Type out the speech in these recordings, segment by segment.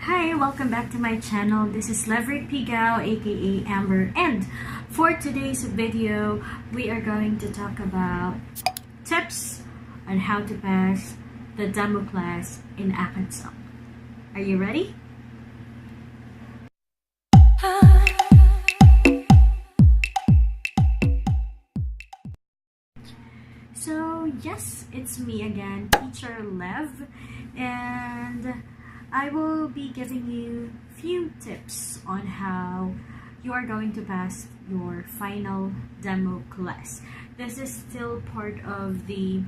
Hi, welcome back to my channel. This is Leverick Pigao, a.k.a. Amber, and for today's video, we are going to talk about tips on how to pass the demo class in Acadsoc. Are you ready? So yes, it's me again, Teacher Lev, and I will be giving you few tips on how you are going to pass your final demo class. This is still part of the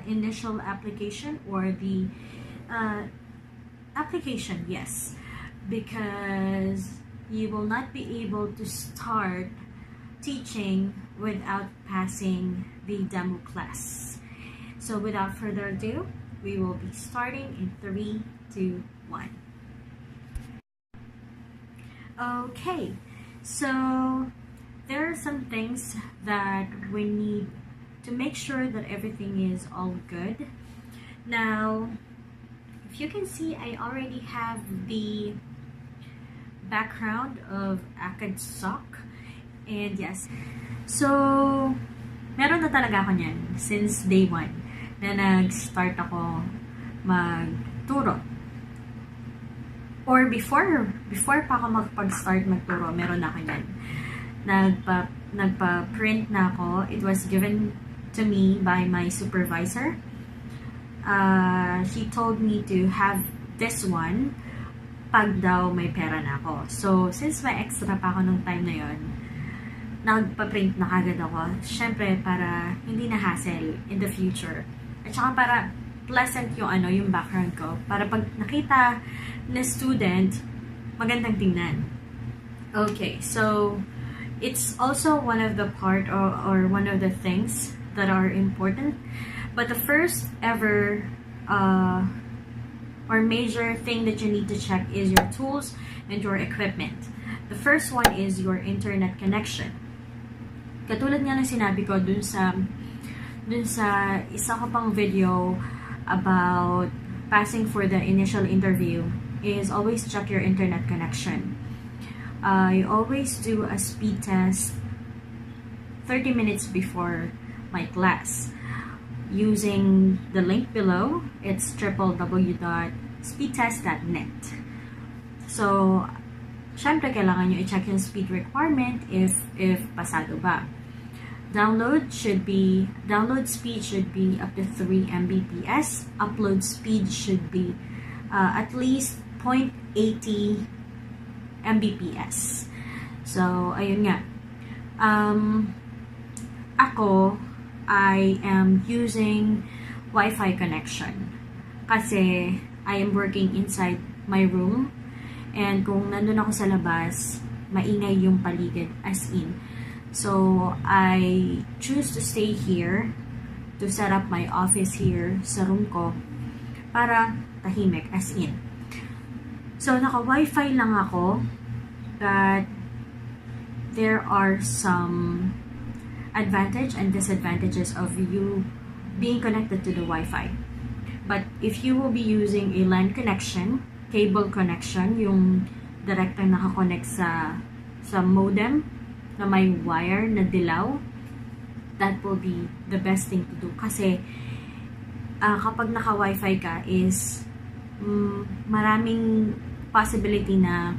initial application, or the application, yes, because you will not be able to start teaching without passing the demo class. So without further ado, we will be starting in 3, 2, 1. Okay, so there are some things that we need to make sure that everything is all good. Now, if you can see, I already have the background of Acadsoc, and yes, so meron na talaga ako niyan since day 1 na nag-start ako magturo. Or before pa ako magpag-start magturo, meron na ako yan. Nagpa-print na ako. It was given to me by my supervisor. She told me to have this one pag daw may pera na ako. So, since may extra pa ako nung time na yon, nagpa-print na kagad ako. Syempre, para hindi na hassle in the future. At saka para pleasant yung background ko. Para pag nakita na student, magandang tingnan. Okay, so it's also one of the part or one of the things that are important. But the first ever or major thing that you need to check is your tools and your equipment. The first one is your internet connection. Katulad nga ng sinabi ko dun sa isa ko pang video about passing for the initial interview, is always check your internet connection. I always do a speed test 30 minutes before my class using the link below. It's www.speedtest.net. So, syempre kailangan nyo i-check yung speed requirement if pasado ba. Download speed should be up to 3 Mbps. Upload speed should be at least 0.80 Mbps. So, ayun nga. Ako, I am using Wi-Fi connection kasi I am working inside my room, and kung nandun ako sa labas, maingay yung paligid, as in. So, I choose to stay here to set up my office here sa room ko para tahimik, as in. So, naka-Wi-Fi lang ako, but there are some advantage and disadvantages of you being connected to the Wi-Fi. But if you will be using a LAN connection, cable connection, yung direct na nakakonect sa modem na may wire na dilaw, that will be the best thing to do. Kasi kapag naka-Wi-Fi ka is maraming possibility na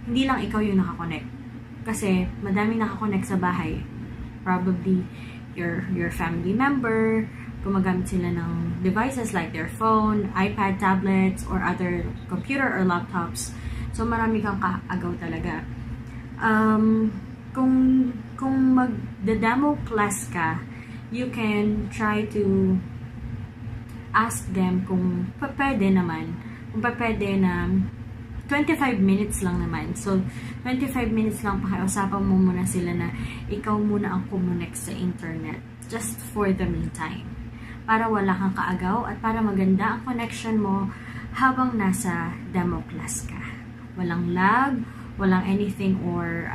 hindi lang ikaw yung nakakonect. Kasi madaming nakakonect sa bahay. Probably your family member, gumagamit sila ng devices like their phone, iPad, tablets, or other computer or laptops. So marami kang kaagaw talaga. Kung mag-demo class ka, you can try to ask them kung pwede naman. Kung pwede na 25 minutes lang naman. So, 25 minutes lang, pakiusapan mo muna sila na ikaw muna ang kumonect sa internet. Just for the meantime. Para wala kang kaagaw at para maganda ang connection mo habang nasa demo class ka. Walang lag, walang anything or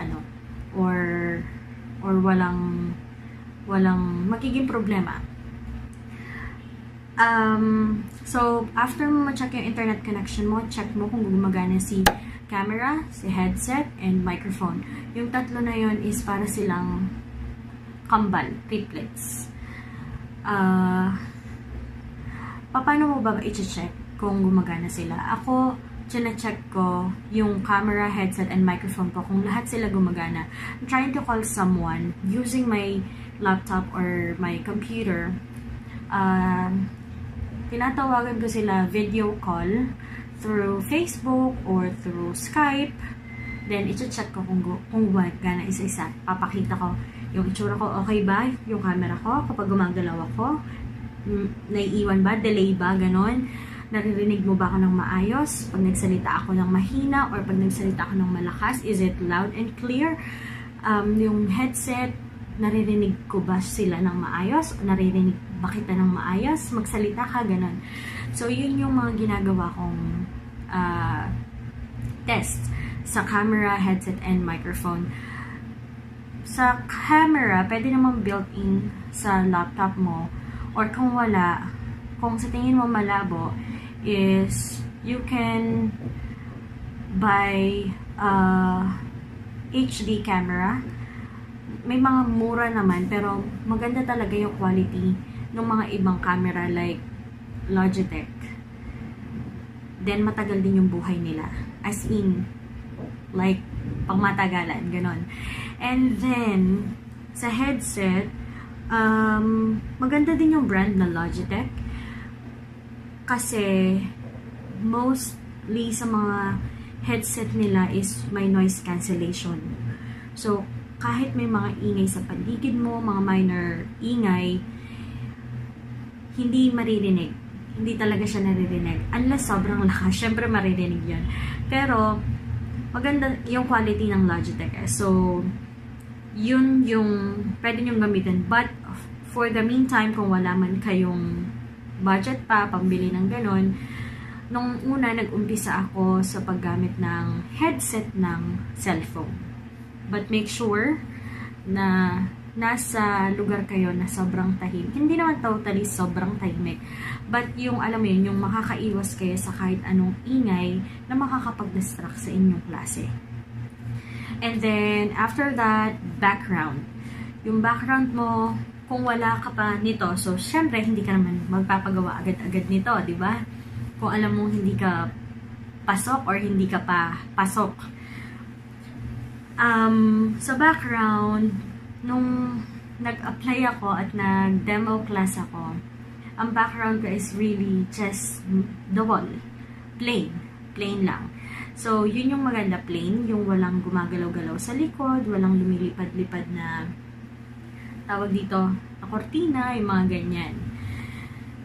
walang magiging problema. So, after mo ma-check yung internet connection mo, check mo kung gumagana si camera, si headset, and microphone. Yung tatlo na yon is para silang kambal, triplets. Paano mo ba i-check kung gumagana sila? Ako, chine-check ko yung camera, headset, and microphone ko kung lahat sila gumagana. I'm trying to call someone using my laptop or my computer. Tinatawagan ko sila video call through Facebook or through Skype. Then, i-check ko kung gumagana isa-isa. Papakita ko yung itsura ko, okay ba? Yung camera ko, kapag gumagalaw ako, naiiwan ba? Delay ba? Ganon. Naririnig mo ba ako ng maayos? Pag nagsalita ako ng mahina or pag nagsalita ako ng malakas, is it loud and clear? Yung headset, naririnig ko ba sila ng maayos? O naririnig ba kita ng maayos? Magsalita ka, ganon. So, yun yung mga ginagawa kong test sa camera, headset, and microphone. Sa camera, pwede namang built-in sa laptop mo. Or kung wala, kung sa tingin mo malabo, is you can buy HD camera. May mga mura naman, pero maganda talaga yung quality ng mga ibang camera like Logitech. Then, matagal din yung buhay nila. As in, like, pangmatagalan, ganon. And then, sa headset, maganda din yung brand na Logitech. Kasi, mostly sa mga headset nila is may noise cancellation. So, kahit may mga ingay sa paligid mo, mga minor ingay, hindi maririnig. Hindi talaga siya naririnig. Unless sobrang lakas, syempre maririnig yun. Pero, maganda yung quality ng Logitech. So, yun yung pwede nyo gamitin. But, for the meantime, kung wala man kayong budget pa, pambili ng ganon, nung una, nag-umpisa ako sa paggamit ng headset ng cellphone. But make sure na nasa lugar kayo na sobrang tahimik. Hindi naman totally sobrang tahimik. But yung, alam mo yun, yung makakaiwas kayo sa kahit anong ingay na makakapag-distract sa inyong klase. And then, after that, background. Yung background mo, kung wala ka pa nito, so, syempre, hindi ka naman magpapagawa agad-agad nito, di ba? Kung alam mong hindi ka pasok or hindi ka pa pasok. Sa background, nung nag-apply ako at nag-demo class ako, ang background ko is really just the wall. Plain. Plain lang. So, yun yung maganda, plain. Yung walang gumagalaw-galaw sa likod, walang lumilipad-lipad na tawag dito, na kortina, yung mga ganyan.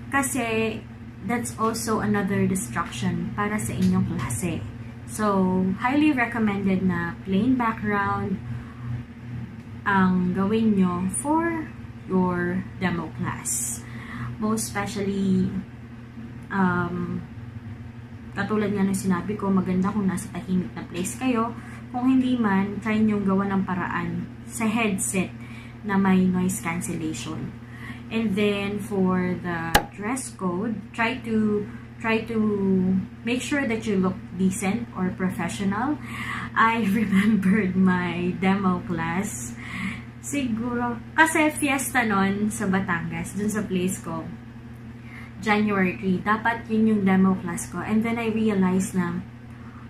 Kasi, that's also another distraction para sa inyong klase. So, highly recommended na plain background ang gawin nyo for your demo class. Most especially, katulad nga ng sinabi ko, maganda kung nasa tahimik na place kayo. Kung hindi man, try nyo gawa ng paraan sa headset na may noise cancellation. And then, for the dress code, try to make sure that you look decent or professional. I remembered my demo class. Siguro, kasi fiesta nun sa Batangas, dun sa place ko, January 3, dapat yun yung demo class ko. And then I realized na,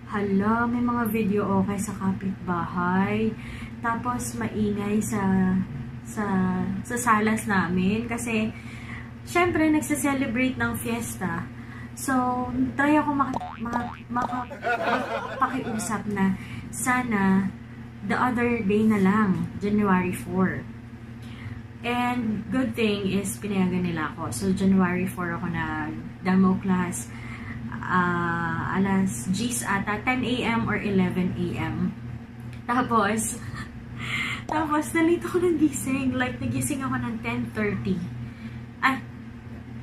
hala, may mga video okay sa kapitbahay. Tapos, maingay sa salas namin. Kasi, syempre, nagsa-celebrate ng fiesta. So, try ako makapakiusap na sana the other day na lang, January 4. And good thing is, pinayagan nila ako. So, January 4 ako na demo class. Alas 10 ata, 10 a.m. or 11 a.m. Tapos, nalito ko ng gising. Like, nagising ako ng 10:30.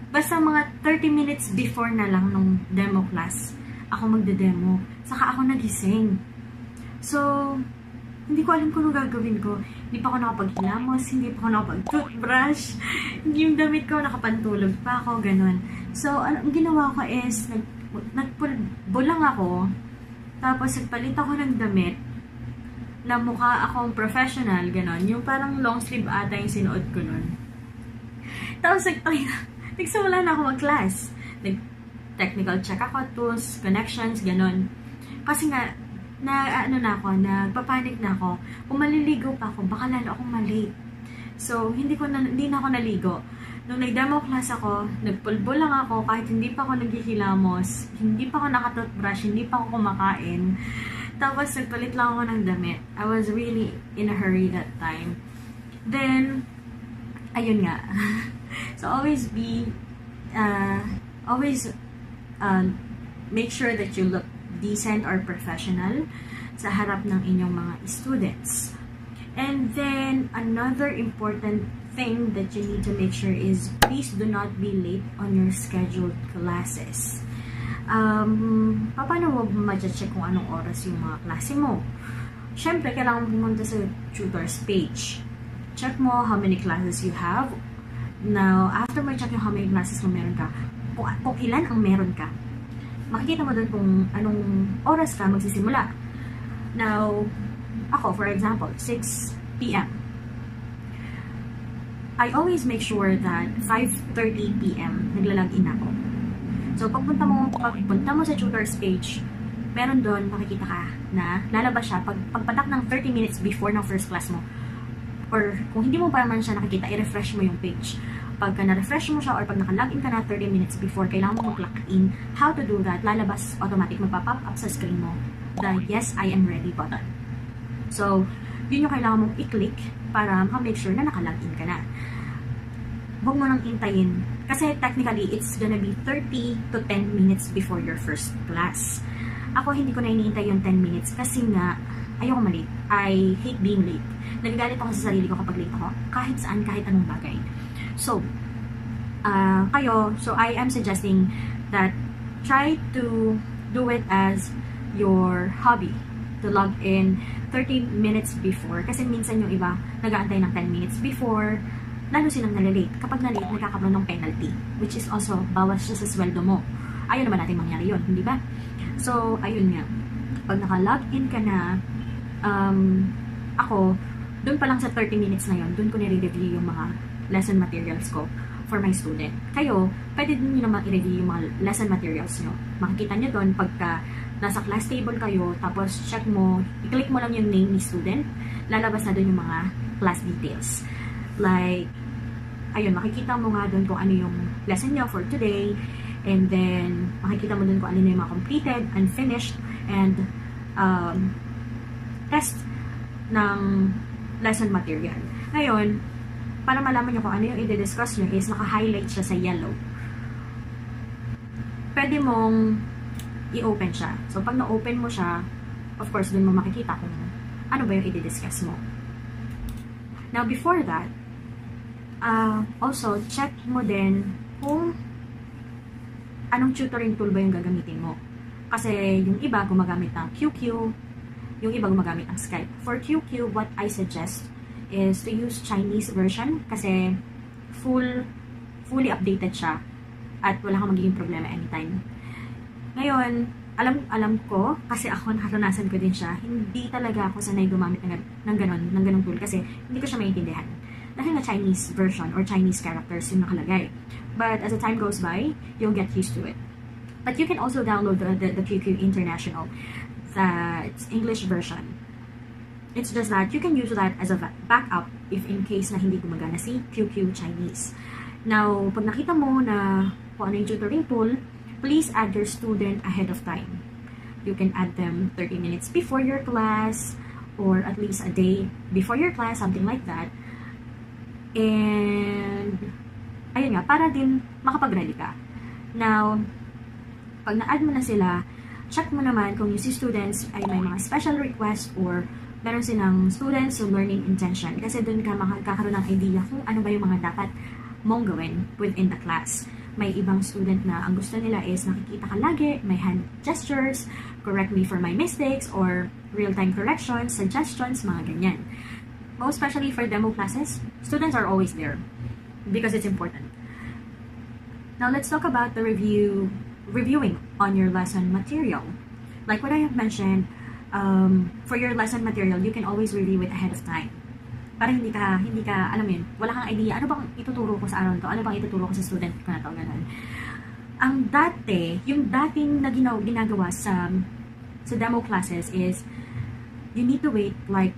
Basta mga 30 minutes before na lang nung demo class, ako magde-demo. Saka ako nagising. So, hindi ko alam kung ano gagawin ko. Hindi pa ako nakapaghilamos, hindi pa ako nakapag-toothbrush, yung damit ko nakapantulog pa ako, ganun. So, ang ginawa ko is, nagpulbo lang ako, tapos nagpalit ako ng damit, na mukha akong professional, ganun. Yung parang long sleeve ata yung sinuot ko nun. Tapos nagsimula na ako mag-class. Technical check ako, tools, connections, ganun. Kasi nga, nagpapanik na ako. Kung maliligo pa ako, baka lalo akong malate. So, hindi na ako naligo. Nung nag-demo class ako, nagpulbo lang ako, kahit hindi pa ako naghihilamos, hindi pa ako nakatoothbrush, hindi pa ako kumakain. Tapos, nagpalit lang ako ng damit. I was really in a hurry that time. Then, ayun nga. So, always make sure that you look decent or professional sa harap ng inyong mga students. And then, another important thing that you need to make sure is, please do not be late on your scheduled classes. Paano mo ma-check kung anong oras yung mga klase mo? Syempre, kailangan pumunta sa tutor's page. Check mo how many classes you have. Now, after mo check yung how many classes mo meron ka, kung ilan ang meron ka, makikita mo doon kung anong oras ka magsisimula. Now, ako, for example, 6 p.m. I always make sure that 5:30 p.m. naglalagin ako. So, pagpunta mo sa tutor's page, meron doon, makikita ka na lalabas siya pagpatak ng 30 minutes before ng first class mo. Or, kung hindi mo pa naman siya nakikita, i-refresh mo yung page. Pagka na-refresh mo siya or pag naka-login ka na 30 minutes before, kailangan mo mag-clock in. How to do that? Lalabas automatic, magpa-pop up sa screen mo the Yes, I am ready button. So, yun yung kailangan mong i-click para make sure na naka-login ka na. Huwag mo nang hintayin. Kasi technically, it's gonna be 30 to 10 minutes before your first class. Ako, hindi ko na iniintay yung 10 minutes kasi nga, ayoko malate. I hate being late. Nagagalit ako sa sarili ko kapag late ako. Kahit saan, kahit anong bagay. So, I am suggesting that try to do it as your hobby. To log in 30 minutes before. Kasi minsan yung iba, nag-aantay ng 10 minutes before, lalo silang nalalate. Kapag nalate, nagkakaroon ng penalty, which is also bawas siya sa sweldo mo. Ayaw naman natin mangyari yun, hindi ba? So, ayun nga. Pag naka-login ka na, ako, doon pa lang sa 30 minutes na yun, doon ko nire-review yung mga lesson materials ko for my student. Kayo, pwede din nyo naman i-review yung mga lesson materials nyo. Makikita nyo doon pagka nasa class table kayo, tapos check mo, i-click mo lang yung name ni student, lalabas na doon yung mga class details. Like, ayun, makikita mo nga doon kung ano yung lesson nyo for today, and then, makikita mo doon kung ano yung mga completed, unfinished, and test ng lesson material. Ngayon, para malaman nyo kung ano yung i-discuss nyo is naka-highlight siya sa yellow. Pwede mong i-open siya. So, pag na-open mo siya, of course, dun mo makikita kung ano ba yung i-discuss mo. Now, before that, also, check mo din kung anong tutoring tool ba yung gagamitin mo. Kasi yung iba gumagamit ng QQ, yung iba gumagamit ng Skype. For QQ, what I suggest is to use Chinese version kasi fully updated siya at wala kang magiging problema anytime. Ngayon, alam ko, kasi ako naranasan ko din siya, hindi talaga ako sanay gumamit ng ganun tool kasi hindi ko siya maintindihan. Dahil na Chinese version or Chinese characters yung nakalagay. But as the time goes by, you'll get used to it. But you can also download the QQ International, it's English version. It's just that you can use that as a backup if in case na hindi gumagana si QQ Chinese. Now, pag nakita mo na kung ano yung tutoring tool, please add your student ahead of time. You can add them 30 minutes before your class or at least a day before your class, something like that. And, ayun nga, para din makapag-ready ka. Now, pag na-add mo na sila, check mo naman kung yung si students ay may mga special request or meron silang students with learning intention. Kasi doon ka makakaroon ng idea kung ano ba yung mga dapat mong gawin within the class. May ibang student na ang gusto nila is nakikita ka lagi, may hand gestures, correct me for my mistakes, or real-time corrections, suggestions, mga ganyan. most especially for demo classes, students are always there because it's important. Now let's talk about the reviewing on your lesson material. Like what I have mentioned, for your lesson material, you can always review it ahead of time. Para hindi ka, alam mo yun, wala kang idea, ano bang ituturo ko sa araw to? Ano bang ituturo ko sa student ko na to? Ganun. Yung dating na ginagawa sa demo classes is, you need to wait like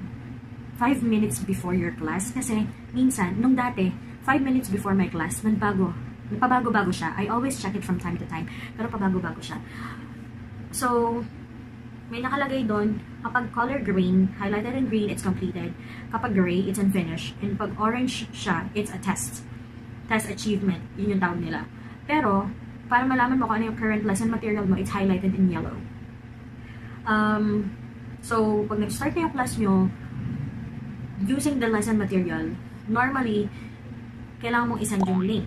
5 minutes before your class. Kasi minsan, nung dati, 5 minutes before my class, napabago-bago siya. I always check it from time to time, pero pabago-bago siya. So, may nakalagay doon, kapag color green, highlighted in green, it's completed. Kapag gray, it's unfinished. And pag orange siya, it's a test. Test achievement. Yun yung tawag nila. Pero, para malaman mo kung ano yung current lesson material mo, it's highlighted in yellow. So, pag nag-start na yung class nyo, using the lesson material, normally, kailangan mong isend yung link.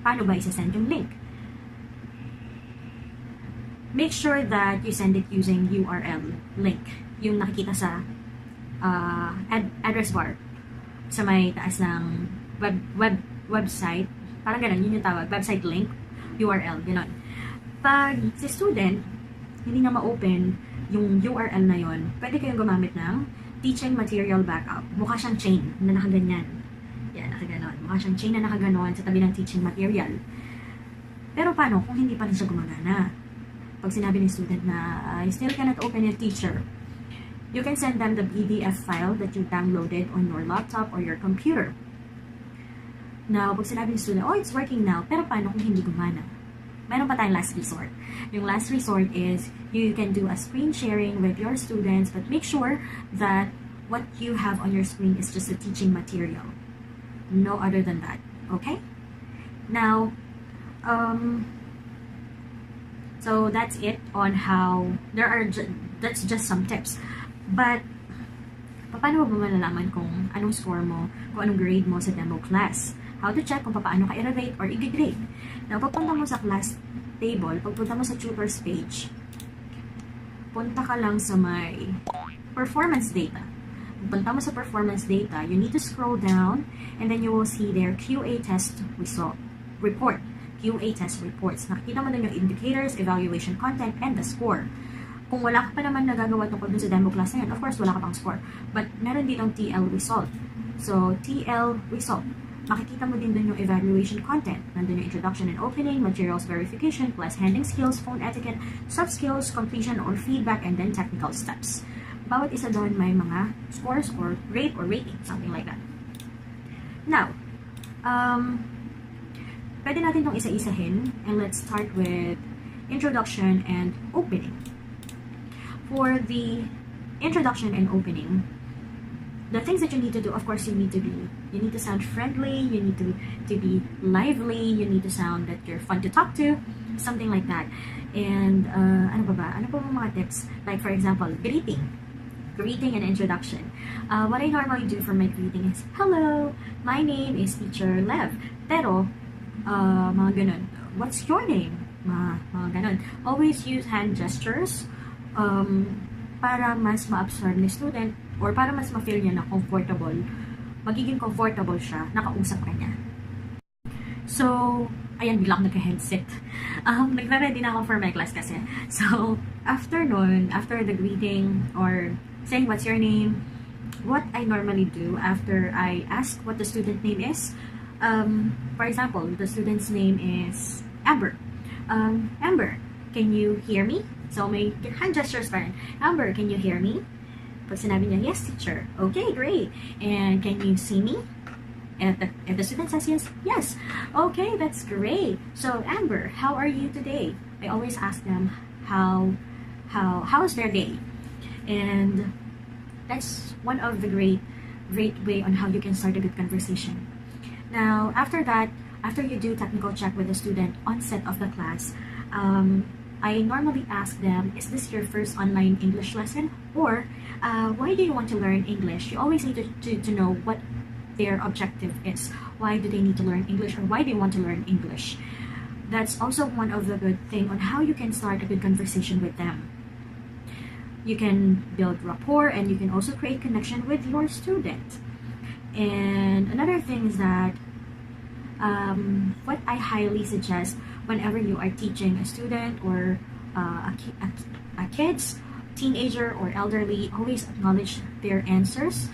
Paano ba isasend yung link? Make sure that you send it using URL link. Yung nakikita sa address bar. Sa may taas ng website. Parang ganun, yun yung tawag. Website link, URL, gano'n. Pag si student, hindi na ma-open yung URL na yon, pwede kayong gumamit ng teaching material backup. Mukha siyang chain na nakaganyan. Yan, nakaganon. Mukha siyang chain na nakaganon sa tabi ng teaching material. Pero paano kung hindi pa rin siya gumagana? Pag sinabi ng student na, I still cannot open your teacher, you can send them the PDF file that you downloaded on your laptop or your computer. Now, pag sinabi ng student, oh, it's working now, pero paano kung hindi gumana? Meron pa tayong last resort. Yung last resort is, you can do a screen sharing with your students, but make sure that what you have on your screen is just a teaching material. No other than that. Okay? Now, so that's it on how, that's just some tips. But, paano mo ba malalaman kung anong score mo, kung anong grade mo sa demo class? How to check kung paano ka i-rate or i-grade. Now, pagpunta mo sa class table, pagpunta mo sa tutors page, punta ka lang sa may performance data. Punta mo sa performance data, you need to scroll down, and then you will see their QA test report. QA test reports. Nakikita mo na yung indicators, evaluation content, and the score. Kung wala ka pa naman nagagawa tungkol dun sa demo class na yun, of course, wala ka pang score. But meron ditong TL result. So, TL result. Makikita mo din dun yung evaluation content. Nandun yung introduction and opening, materials verification, plus handling skills, phone etiquette, soft skills, completion or feedback, and then technical steps. Bawat isa doon may mga scores or rate or rating, something like that. Now, pwede natin itong isa-isahin, and let's start with introduction and opening. For the introduction and opening, the things that you need to do, of course, you need to sound friendly, you need to be lively, you need to sound that you're fun to talk to, something like that. And, ano pa mga tips? Like, for example, greeting and introduction. What I normally do for my greeting is, hello, my name is Teacher Lev. Pero, mga ganun, what's your name? Mga ganun. Always use hand gestures, para mas ma-absorb ni student, or para mas ma-feel niya na comfortable, magiging comfortable siya, nakausap ka niya. So, ayan, bigla akong nagka-headset. Nagre-ready na ako for my class kasi. So, after the greeting, or saying what's your name, what I normally do after I ask what the student name is, for example, the student's name is Amber. Amber, can you hear me? So, may hand gestures pa rin. Amber, can you hear me? Pag sinabi niya, yes, teacher. Okay, great. And can you see me? And if the student says yes. Okay, that's great. So, Amber, how are you today? I always ask them how's their day? And that's one of the great way on how you can start a good conversation. Now, after that, after you do technical check with the student onset of the class, I normally ask them, is this your first online English lesson? Or, why do you want to learn English? You always need to know what their objective is. Why do they need to learn English, or why do you want to learn English? That's also one of the good thing on how you can start a good conversation with them. You can build rapport, and you can also create connection with your student. And another thing is that what I highly suggest whenever you are teaching a student or a kids, teenager, or elderly, always acknowledge their answers.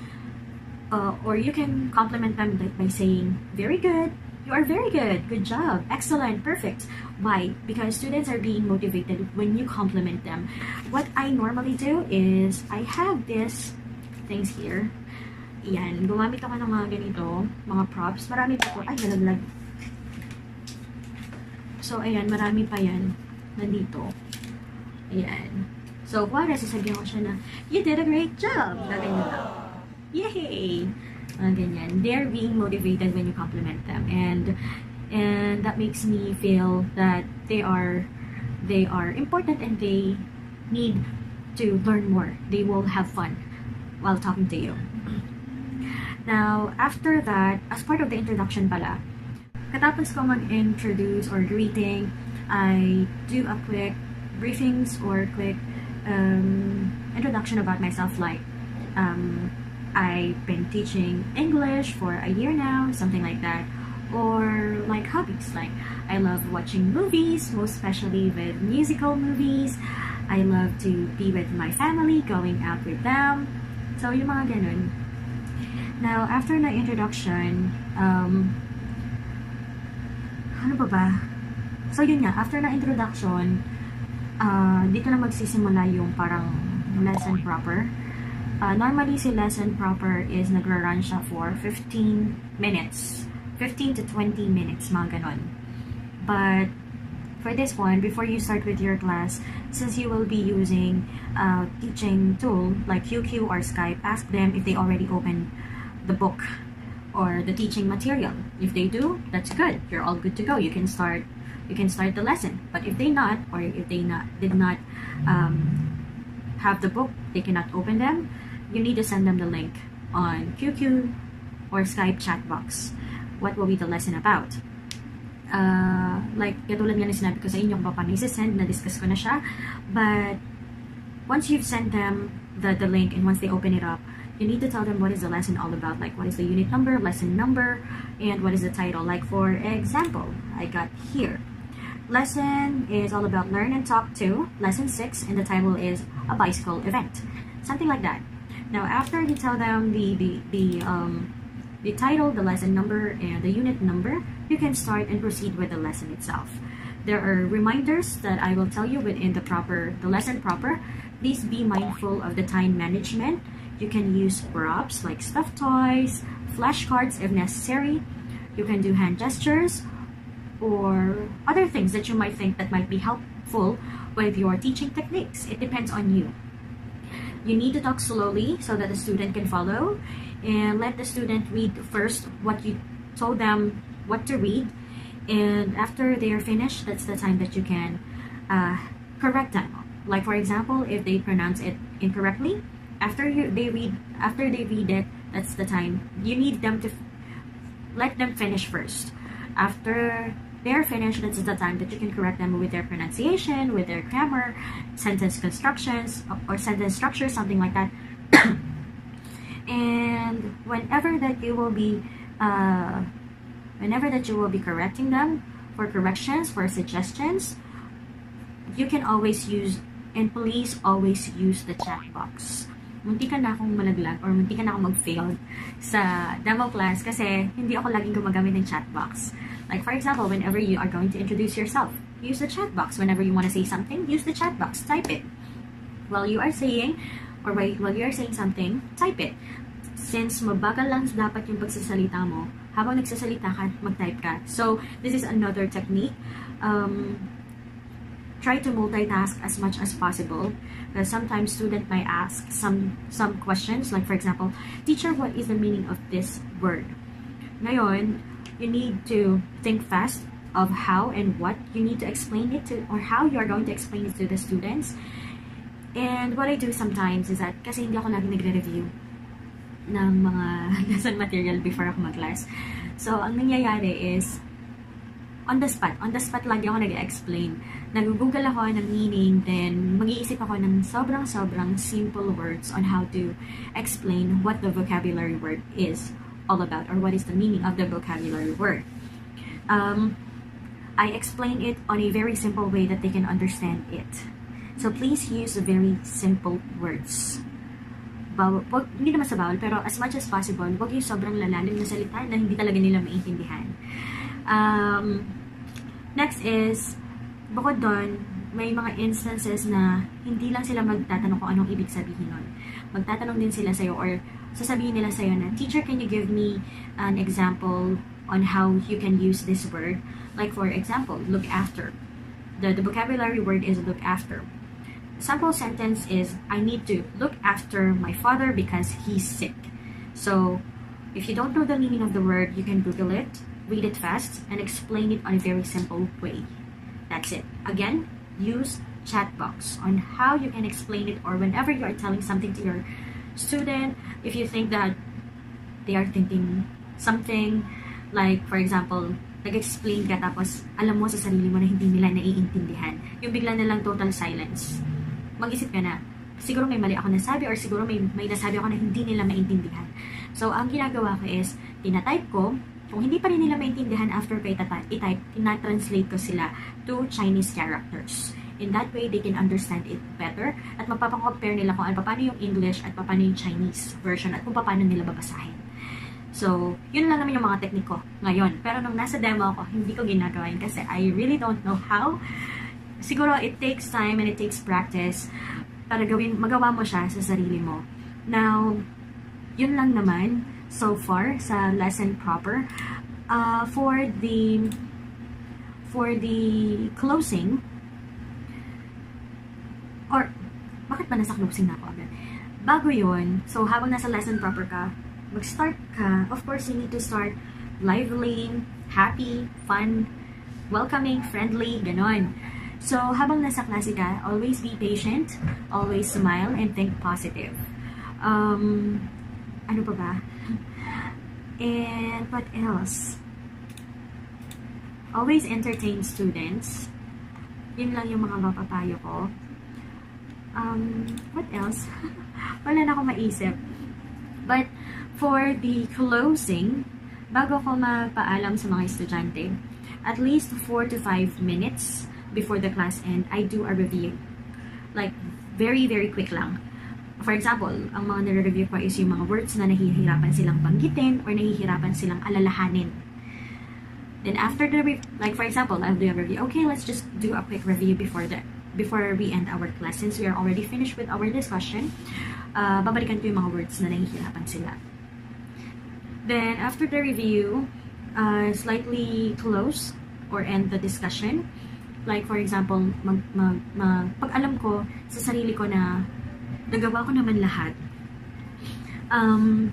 Or you can compliment them by saying, very good, you are very good, good job, excellent, perfect. Why? Because students are being motivated when you compliment them. What I normally do is, I have these things here. Yan, gumamit ako ng mga ganito, mga props. Marami pa po. Ay, nalaglag. So, ayan, marami pa yan. Nandito. Ayan. So, para sasabihin ko siya na, you did a great job. Ganyan lang. Yay! Ganyan. They're being motivated when you compliment them. And that makes me feel that they are important and they need to learn more. They will have fun while talking to you. Now, after that, as part of the introduction pala, katapos ko mag-introduce or greeting, I do a quick briefings or quick introduction about myself, like I've been teaching English for a year now, something like that. Or like hobbies, like I love watching movies, most especially with musical movies. I love to be with my family, going out with them. So, yung mga ganun. Now, after na introduction, ano ba? So, yun nga, after na introduction, dito na magsisimula yung parang lesson proper. Normally, si lesson proper is nagra-run siya for 15 minutes. 15 to 20 minutes, mga ganon. But, for this one, before you start with your class, since you will be using a teaching tool like QQ or Skype, ask them if they already opened the book or the teaching material. If they do, that's good. You're all good to go. You can start the lesson. But if they not, or if they did not have the book, they cannot open them, you need to send them the link on QQ or Skype chat box. What will be the lesson about? Like, katulad nga na sinabi ko sa inyo, kung paano i-send, na-discuss ko na siya. But once you've sent them the link and once they open it up, you need to tell them what is the lesson all about, like what is the unit number, lesson number, and what is the title. Like, for example, I got here, lesson is all about learn and talk to, lesson 6, and the title is a bicycle event, something like that. Now, after you tell them the title, the lesson number, and the unit number, you can start and proceed with the lesson itself. There are reminders that I will tell you within the lesson proper. Please be mindful of the time management. You can use props like stuffed toys, flashcards if necessary. You can do hand gestures or other things that you might think that might be helpful with your teaching techniques. It depends on you. You need to talk slowly so that the student can follow, and let the student read first what you told them what to read, and after they are finished, that's the time that you can correct them. Like, for example, if they pronounce it incorrectly, after they read it, that's the time you need them to let them finish first. After they're finished, that's the time that you can correct them with their pronunciation, with their grammar, sentence constructions, or sentence structure, something like that. And whenever that you will be correcting them for corrections, for suggestions, you can always use, and please always use, the chat box. Muntikan na akong malaglag or muntikan na akong mag-fail sa demo class kasi hindi ako laging gumagamit ng chat box. Like, for example, whenever you are going to introduce yourself, use the chat box. Whenever you want to say something, use the chat box. Type it. While you are saying something, type it. Since mabagal lang dapat yung pagsasalita mo, habang nagsasalita ka, mag-type ka. So, this is another technique. Try to multitask as much as possible, because sometimes student might ask some questions, like, for example, teacher, what is the meaning of this word? Ngayon, you need to think fast of how and what you need to explain it to, or how you are going to explain it to the students. And what I do sometimes is that, kasi hindi ako lagi nagre-review ng mga lesson material before ako mag-class. So, ang nangyayari is, on the spot lagi ako nag-explain. Nag-google ako ng meaning, then mag-iisip ako ng sobrang simple words on how to explain what the vocabulary word is, all about, or what is the meaning of the vocabulary word. I explain it on a very simple way that they can understand it. So please use very simple words. Hindi naman sa bawal, pero as much as possible, huwag yung sobrang lalalim na salita na hindi talaga nila maintindihan. Next is, bukod doon, may mga instances na hindi lang sila magtatanong kung anong ibig sabihin nun. Magtatanong din sila sa'yo, or sasabihin nila sa'yo na, "Teacher, can you give me an example on how you can use this word?" Like for example, look after. The vocabulary word is look after. Sample sentence is, "I need to look after my father because he's sick." So, if you don't know the meaning of the word, you can Google it, read it fast, and explain it on a very simple way. That's it. Again, use chat box on how you can explain it, or whenever you are telling something to your student, if you think that they are thinking something, like for example, nag-explain ka tapos alam mo sa sarili mo na hindi nila naiintindihan, yung bigla na lang total silence, mag-isip ka na, siguro may mali ako nasabi, or siguro may nasabi ako na hindi nila maintindihan. So, ang ginagawa ko is, tinatype ko. Kung hindi pa rin nila maintindihan after ko i-type, tina-translate ko sila to Chinese characters. In that way, they can understand it better, at mapapang-compare nila kung paano yung English at paano yung Chinese version, at kung paano nila babasahin. So, yun lang naman yung mga teknik ko ngayon. Pero nung nasa demo ako, hindi ko ginagawa yun kasi I really don't know how. Siguro, it takes time and it takes practice para magawa mo siya sa sarili mo. Now, yun lang naman so far sa lesson proper. For the closing, or bakit ba nasa closing na ako agad? Bago yun, so habang nasa lesson proper ka, mag-start ka, of course, you need to start lively, happy, fun, welcoming, friendly, ganon. So, habang nasa klase ka, always be patient, always smile, and think positive. Ano pa ba? And what else? Always entertain students. Yun lang yung mga mapapayo ko. What else? Wala na akong maisip. But, for the closing, bago ko mapaalam sa mga estudyante, at least 4 to 5 minutes before the class end, I do a review. Like, very, very quick lang. For example, ang mga nare-review ko is yung mga words na nahihirapan silang banggitin or nahihirapan silang alalahanin. Then after the like for example, I'll do a review. Okay, let's just do a quick review before we end our class. Since we are already finished with our discussion, babalikan ko yung mga words na nahihirapan sila. Then, after the review, slightly close or end the discussion. Like, for example, pag alam ko sa sarili ko na nagawa ko naman lahat, 1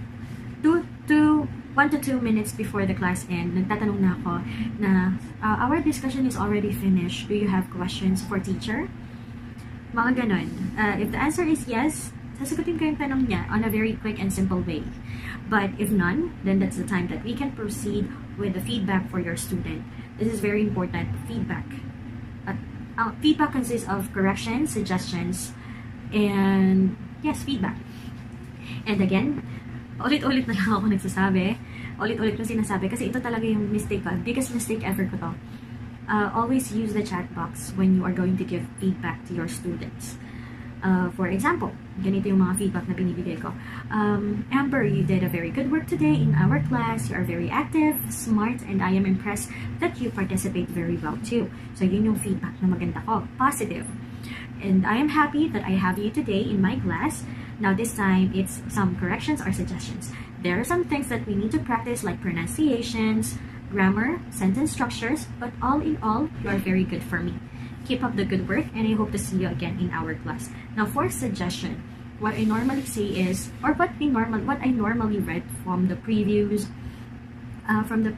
to 2 minutes before the class end, nagtatanong na ako na, our discussion is already finished. Do you have questions for teacher? Mga ganon. If the answer is yes, sasagutin ko yung tanong niya on a very quick and simple way. But if none, then that's the time that we can proceed with the feedback for your student. This is very important, feedback. Feedback consists of corrections, suggestions, and yes, feedback. And again, ulit-ulit na lang ako nagsasabi. Ulit-ulit ko sinasabi kasi ito talaga yung mistake ko. Biggest mistake ever ko to. Always use the chat box when you are going to give feedback to your students. For example, ganito yung mga feedback na binibigay ko. Amber, you did a very good work today in our class. You are very active, smart, and I am impressed that you participate very well too. So yun yung feedback na maganda ko. Positive. And I am happy that I have you today in my class. Now this time, it's some corrections or suggestions. There are some things that we need to practice like pronunciations, grammar, sentence structures, but all in all, you are very good for me. Keep up the good work, and I hope to see you again in our class. Now, for suggestion, what I normally say is, or what I normally read from the previous, From the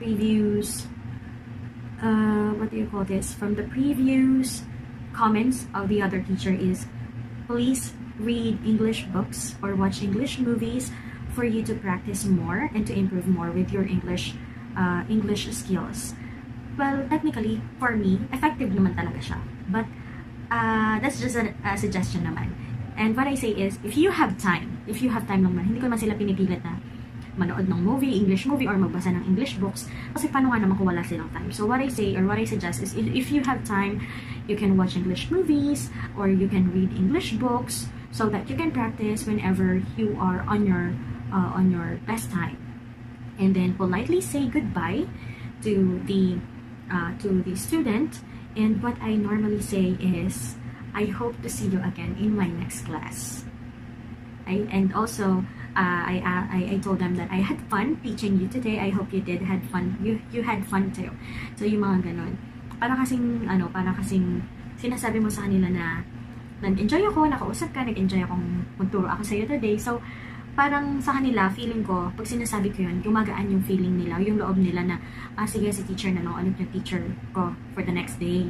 previous comments of the other teacher is, please read English books or watch English movies for you to practice more and to improve more with your English skills. Well, technically, for me, effective naman talaga siya. But, that's just a suggestion naman. And what I say is, if you have time naman, hindi ko naman sila pinipilit na, manood ng movie, English movie, or magbasa ng English books. Kasi paano nga naman kung wala silang time? So what I say or what I suggest is if you have time, you can watch English movies or you can read English books so that you can practice whenever you are on your best time. And then politely say goodbye to the student. And what I normally say is, I hope to see you again in my next class. And also, I told them that I had fun teaching you today. I hope you had fun. You had fun too. So yung mga ganun. Para kasing sinasabi mo sa kanila na nag-enjoy ako, nakausap ka, nag-enjoy akong magturo ako sa iyo today. So parang sa kanila, feeling ko, pag sinasabi ko yun, gumagaan yung feeling nila, yung loob nila na, sige, si teacher na lang, ulit yung teacher ko for the next day.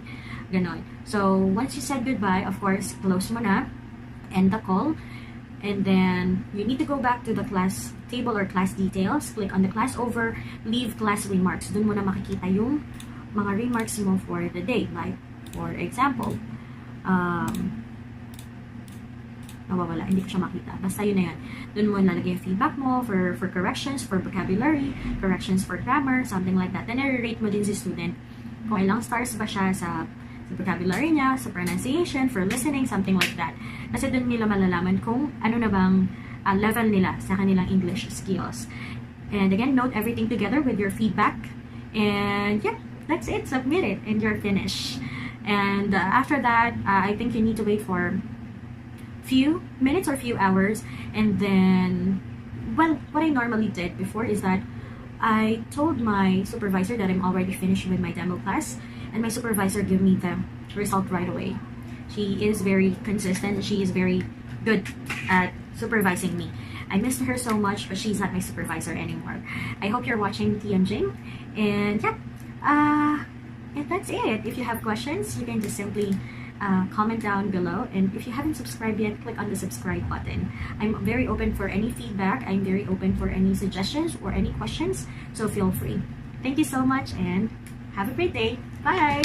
Ganon. So, once you said goodbye, of course, close mo na, end the call, and then, you need to go back to the class table or class details, click on the class over, leave class remarks. Doon mo na makikita yung mga remarks mo for the day. Like, for example, nawawala, hindi ko siya makita. Basta yun na yan. Doon mo nalagay yung feedback mo for corrections, for vocabulary, corrections for grammar, something like that. Then, i-rate mo din si student kung ilang stars ba siya sa vocabulary niya, sa pronunciation, for listening, something like that. Kasi doon nila malalaman kung ano na bang level nila sa kanilang English skills. And again, note everything together with your feedback. And yeah, that's it. Submit it and you're finished. And after that, I think you need to wait for few minutes or few hours, and then, well, what I normally did before is that I told my supervisor that I'm already finished with my demo class, and my supervisor gave me the result right away. She is very consistent. She is very good at supervising me. I missed her so much, but she's not my supervisor anymore. I hope you're watching Tianjing, and yeah, and that's it. If you have questions, you can just simply comment down below, and if you haven't subscribed yet, click on the subscribe button. I'm very open for any feedback. I'm very open for any suggestions or any questions, so feel free. Thank you so much and have a great day. Bye!